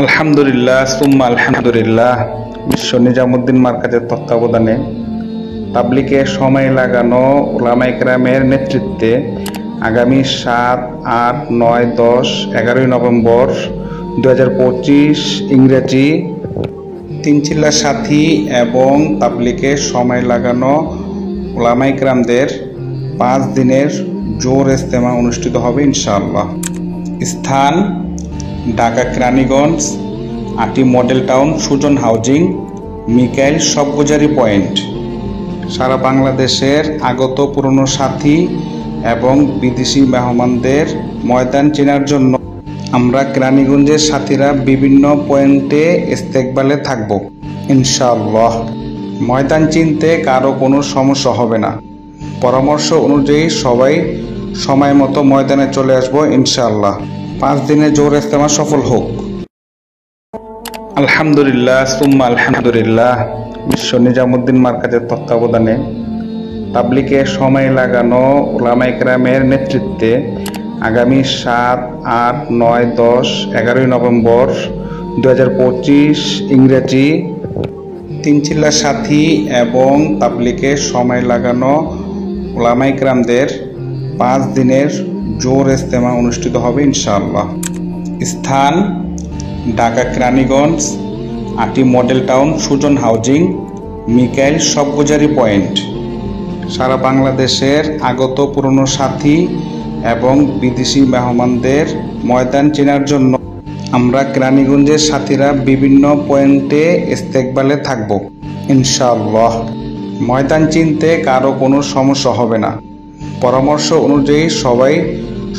আলহামদুলিল্লাহ সুম্মা আলহামদুলিল্লাহ। বিশ্ব নিজামুদ্দিন মার্কাজের তত্ত্বাবধানে তাবলিগে সময় লাগানো উলামায়ে কেরামের নেতৃত্বে আগামী ৭, ৮, ৯, ১০, ১১ই নভেম্বর ২০২৫ ইংরেজি তিনচিল্লা সাথী এবং তাবলিগে সময় লাগানো উলামায়ে কেরামদের ৫ দিনের জোর ইজতেমা অনুষ্ঠিত হবে ইনশাআল্লাহ। স্থান Dhaka Keraniganj, Aati model town, Sujan housing, Mikail সবগুজারি পয়েন্ট। সারা বাংলাদেশের আগত পুরনো সাথী এবং বিদেশি মেহমানদের ময়দান চেনার জন্য আমরা কেরানীগঞ্জের সাথীরা বিভিন্ন পয়েন্টে ইস্তেকবালে থাকব ইনশাআল্লাহ। ময়দান চিনতে কারো কোনো সমস্যা হবে না। পরামর্শ অনুযায়ী সবাই সময় মতো ময়দানে চলে আসবো ইনশাআল্লাহ। ৫ দিনের জোর ইজতেমা সফল হোক। আলহামদুলিল্লাহ সুম্মা আলহামদুলিল্লাহ। বিশ্ব নিজামুদ্দিন মার্কাজের তত্ত্বাবধানে তাবলিগে সময় লাগানো উলামায়ে কেরামের নেতৃত্বে আগামী ৭, ৮, ৯, ১০, ১১ই নভেম্বর ২০২৫ ইংরেজি তিনচিল্লা সাথী এবং তাবলিগে সময় লাগানো উলামায়ে কেরামদের ৫ দিনের জোর ইজতেমা অনুষ্ঠিত হবে ইনশাআল্লাহ। স্থান Dhaka Keraniganj, Aati model town, Sujan housing, Mikail সবগুজারি পয়েন্ট। সারা বাংলাদেশের আগত পুরনো সাথী এবং বিদেশি মেহমানদের ময়দান চেনার জন্য আমরা কেরানীগঞ্জের সাথীরা বিভিন্ন পয়েন্টে ইস্তেকবালে থাকব ইনশাআল্লাহ। ময়দান চিনতে কারো কোনো সমস্যা হবে না। পরামর্শ অনুযায়ী সবাই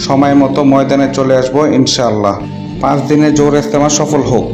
সময় মতো ময়দানে চলে আসবো ইনশাআল্লাহ। ৫ দিনের জোর ইজতেমা সফল হোক।